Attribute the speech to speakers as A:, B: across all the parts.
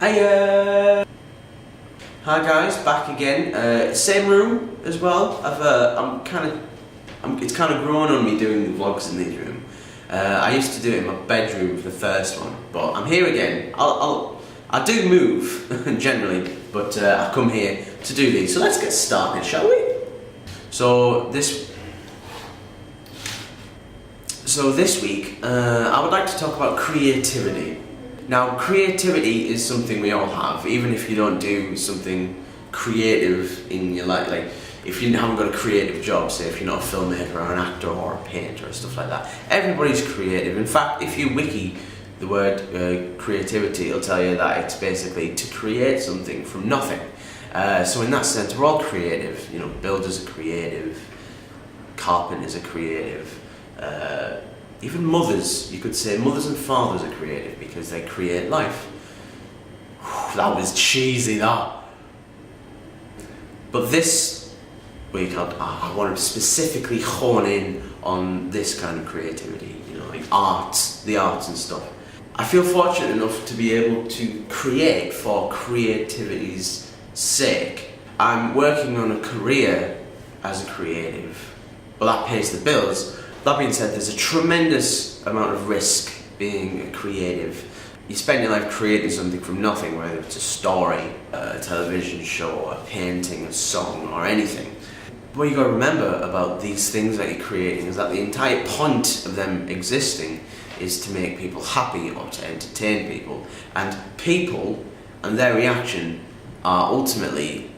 A: Hiya! Hi guys, back again. Same room as well. It's kind of grown on me doing the vlogs in this room. I used to do it in my bedroom for the first one, but I'm here again. I do move generally, but I come here to do these. So let's get started, shall we? So this week, I would like to talk about creativity. Now, creativity is something we all have, even if you don't do something creative in your life. Like, if you haven't got a creative job, say if you're not a filmmaker or an actor or a painter or stuff like that, everybody's creative. In fact, if you wiki the word creativity, it'll tell you that it's basically to create something from nothing. So in that sense, we're all creative. You know, builders are creative, carpenters are creative. Even mothers, you could say mothers and fathers are creative because they create life. Whew, that was cheesy, that. But this week I want to specifically hone in on this kind of creativity, you know, like the arts and stuff. I feel fortunate enough to be able to create for creativity's sake. I'm working on a career as a creative, but that pays the bills. That being said, there's a tremendous amount of risk being a creative. You spend your life creating something from nothing, whether it's a story, a television show, a painting, a song, or anything. What you got to remember about these things that you're creating is that the entire point of them existing is to make people happy or to entertain people. And people and their reaction are ultimately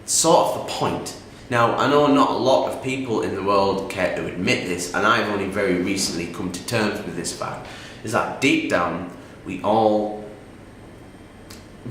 A: sort of the point. Now, I know not a lot of people in the world care to admit this, and I've only very recently come to terms with this fact, is that deep down, we're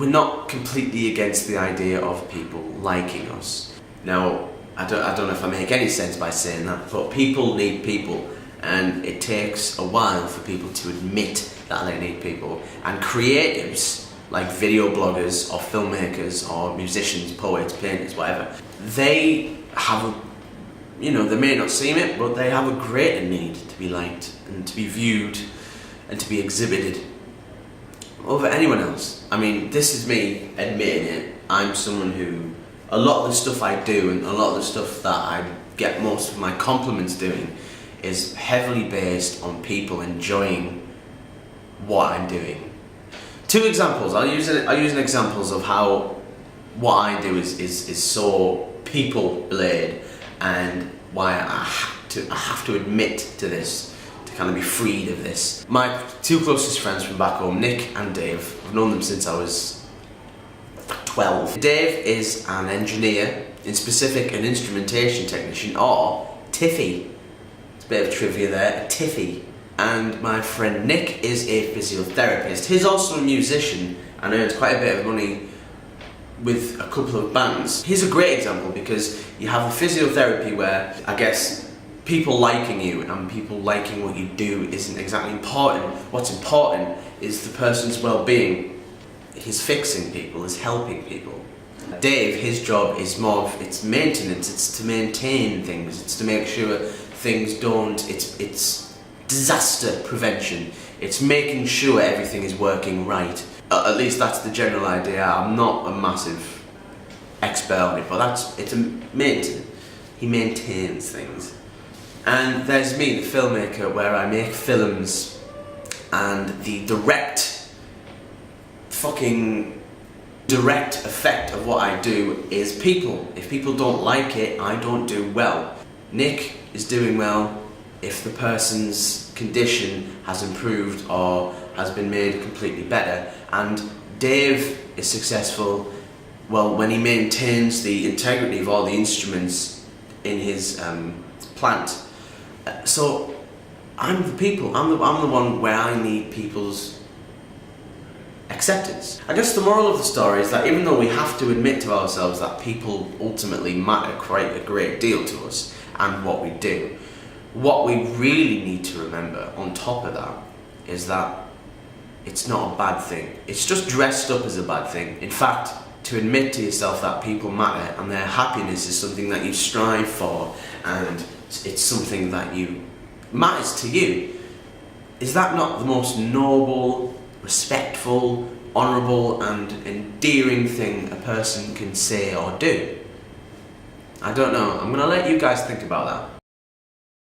A: not completely against the idea of people liking us. Now, I don't know if I make any sense by saying that, but people need people, and it takes a while for people to admit that they need people. And creatives, like video bloggers or filmmakers or musicians, poets, painters, whatever, they have they may not seem it, but they have a greater need to be liked and to be viewed and to be exhibited over anyone else. I mean, this is me admitting it. I'm someone who, a lot of the stuff I do and a lot of the stuff that I get most of my compliments doing is heavily based on people enjoying what I'm doing. Two examples. I'll use an examples of how what I do is so people-related, and why I have to admit to this, to kind of be freed of this. My two closest friends from back home, Nick and Dave, I've known them since I was 12. Dave is an engineer, in specific an instrumentation technician, or TIFFy. It's a bit of trivia there, a TIFFy. And my friend Nick is a physiotherapist. He's also a musician and earns quite a bit of money with a couple of bands. He's a great example because you have the physiotherapy where, I guess, people liking you and people liking what you do isn't exactly important. What's important is the person's well-being. He's fixing people, he's helping people. Dave, his job is more of, it's maintenance, it's to maintain things, it's to make sure things don't, it's disaster prevention. It's making sure everything is working right. At least that's the general idea. I'm not a massive expert on it, but it's a maintenance. He maintains things. And there's me, the filmmaker, where I make films, and the direct effect of what I do is people. If people don't like it, I don't do well. Nick is doing well if the person's condition has improved or has been made completely better, and Dave is successful, well, when he maintains the integrity of all the instruments in his plant. So I'm the people. I'm the one where I need people's acceptance. I guess the moral of the story is that even though we have to admit to ourselves that people ultimately matter quite a great deal to us and what we do, what we really need to remember on top of that is that it's not a bad thing. It's just dressed up as a bad thing. In fact, to admit to yourself that people matter and their happiness is something that you strive for and it's something that matters to you, is that not the most noble respectful, honourable and endearing thing a person can say or do? I don't know. I'm going to let you guys think about that.